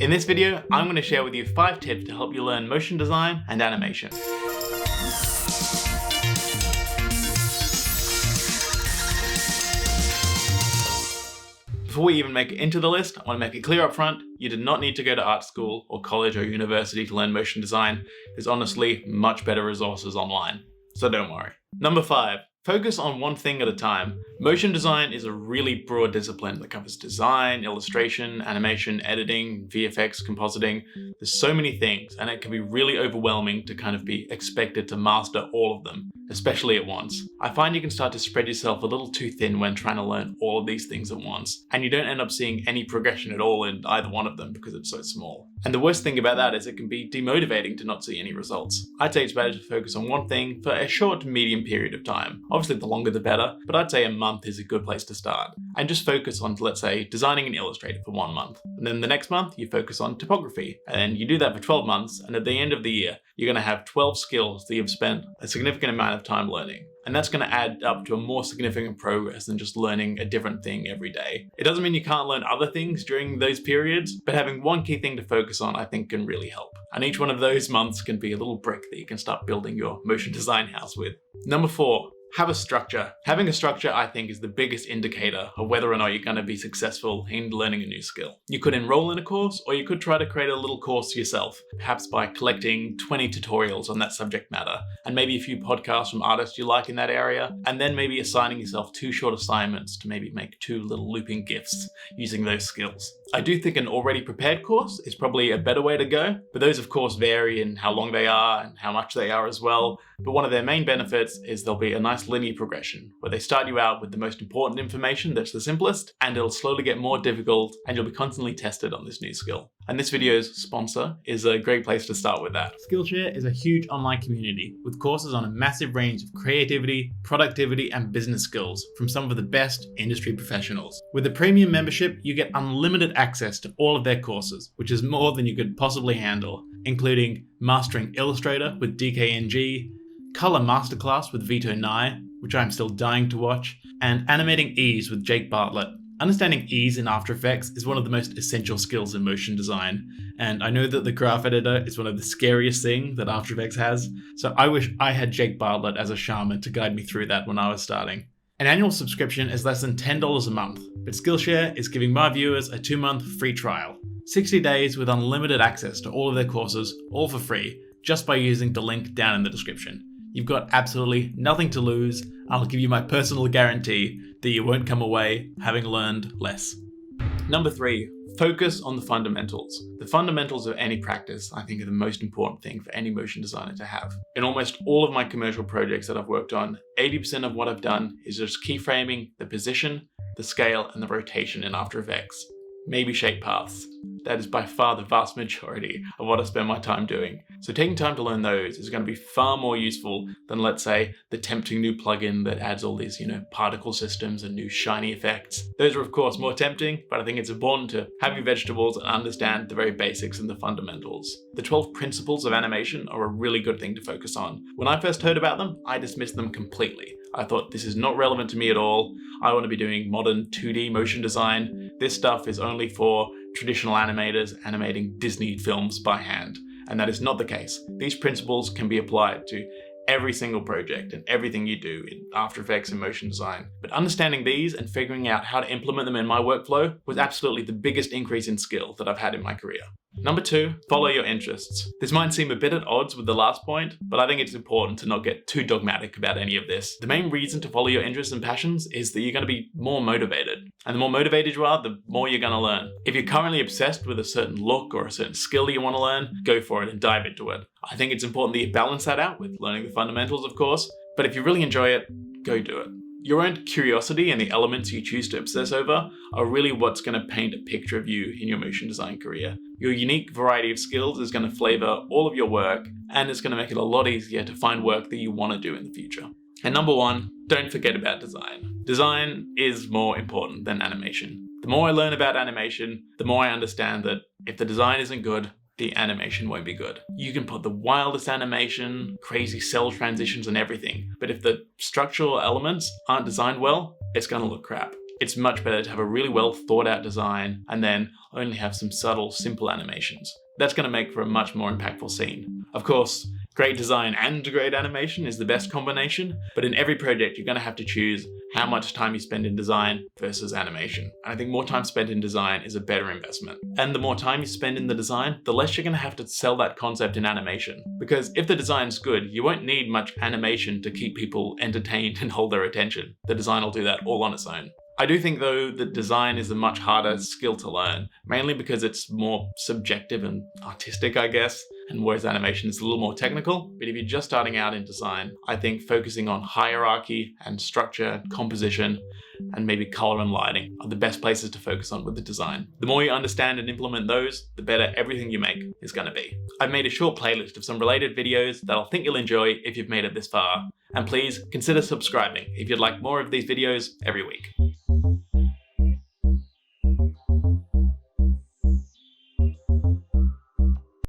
In this video, I'm going to share with you 5 tips to help you learn motion design and animation. Before we even make it into the list, I want to make it clear up front, you do not need to go to art school or college or university to learn motion design. There's honestly much better resources online, so don't worry. Number 5. Focus on one thing at a time. Motion design is a really broad discipline that covers design, illustration, animation, editing, VFX, compositing. There's so many things, and it can be really overwhelming to kind of be expected to master all of them, especially at once. I find you can start to spread yourself a little too thin when trying to learn all of these things at once, and you don't end up seeing any progression at all in either one of them because it's so small. And the worst thing about that is it can be demotivating to not see any results. I'd say it's better to focus on one thing for a short to medium period of time. Obviously the longer the better, but I'd say a month is a good place to start. And just focus on, let's say, designing in Illustrator for 1 month. And then the next month you focus on typography. And you do that for 12 months, and at the end of the year, you're going to have 12 skills that you've spent a significant amount of time learning. And that's going to add up to a more significant progress than just learning a different thing every day. It doesn't mean you can't learn other things during those periods, but having one key thing to focus on, I think, can really help. And each one of those months can be a little brick that you can start building your motion design house with. Number 4. Have a structure. Having a structure, I think, is the biggest indicator of whether or not you're going to be successful in learning a new skill. You could enroll in a course, or you could try to create a little course yourself, perhaps by collecting 20 tutorials on that subject matter, and maybe a few podcasts from artists you like in that area, and then maybe assigning yourself 2 short assignments to maybe make 2 little looping GIFs using those skills. I do think an already prepared course is probably a better way to go, but those of course vary in how long they are and how much they are as well. But one of their main benefits is there'll be a nice linear progression where they start you out with the most important information that's the simplest, and it'll slowly get more difficult, and you'll be constantly tested on this new skill. And this video's sponsor is a great place to start with that. Skillshare is a huge online community with courses on a massive range of creativity, productivity, and business skills from some of the best industry professionals. With a premium membership, you get unlimited access to all of their courses, which is more than you could possibly handle, including Mastering Illustrator with DKNG, Color Masterclass with Vito Nye, which I'm still dying to watch, and Animating Ease with Jake Bartlett. Understanding ease in After Effects is one of the most essential skills in motion design, and I know that the graph editor is one of the scariest things that After Effects has, so I wish I had Jake Bartlett as a shaman to guide me through that when I was starting. An annual subscription is less than $10 a month, but Skillshare is giving my viewers a 2-month free trial. 60 days with unlimited access to all of their courses, all for free, just by using the link down in the description. You've got absolutely nothing to lose. I'll give you my personal guarantee that you won't come away having learned less. Number 3, focus on the fundamentals. The fundamentals of any practice, I think, are the most important thing for any motion designer to have. In almost all of my commercial projects that I've worked on, 80% of what I've done is just keyframing the position, the scale, and the rotation in After Effects. Maybe shape paths. That is by far the vast majority of what I spend my time doing. So taking time to learn those is going to be far more useful than, let's say, the tempting new plugin that adds all these, particle systems and new shiny effects. Those are of course more tempting, but I think it's important to have your vegetables and understand the very basics and the fundamentals. The 12 principles of animation are a really good thing to focus on. When I first heard about them, I dismissed them completely. I thought, this is not relevant to me at all. I want to be doing modern 2D motion design. This stuff is only for traditional animators animating Disney films by hand. And that is not the case. These principles can be applied to every single project and everything you do in After Effects and motion design. But understanding these and figuring out how to implement them in my workflow was absolutely the biggest increase in skill that I've had in my career. Number 2, follow your interests. This might seem a bit at odds with the last point, but I think it's important to not get too dogmatic about any of this. The main reason to follow your interests and passions is that you're going to be more motivated. And the more motivated you are, the more you're going to learn. If you're currently obsessed with a certain look or a certain skill that you want to learn, go for it and dive into it. I think it's important that you balance that out with learning the fundamentals, of course, but if you really enjoy it, go do it. Your own curiosity and the elements you choose to obsess over are really what's going to paint a picture of you in your motion design career. Your unique variety of skills is going to flavor all of your work, and it's going to make it a lot easier to find work that you want to do in the future. And number 1, don't forget about design. Design is more important than animation. The more I learn about animation, the more I understand that if the design isn't good, the animation won't be good. You can put the wildest animation, crazy cell transitions and everything, but if the structural elements aren't designed well, it's gonna look crap. It's much better to have a really well thought out design and then only have some subtle, simple animations. That's going to make for a much more impactful scene. Of course, great design and great animation is the best combination, but in every project you're going to have to choose how much time you spend in design versus animation. And I think more time spent in design is a better investment. And the more time you spend in the design, the less you're going to have to sell that concept in animation. Because if the design's good, you won't need much animation to keep people entertained and hold their attention. The design will do that all on its own. I do think though that design is a much harder skill to learn, mainly because it's more subjective and artistic, I guess, and whereas animation is a little more technical. But if you're just starting out in design, I think focusing on hierarchy and structure, composition, and maybe color and lighting are the best places to focus on with the design. The more you understand and implement those, the better everything you make is going to be. I've made a short playlist of some related videos that I think you'll enjoy if you've made it this far. And please consider subscribing if you'd like more of these videos every week.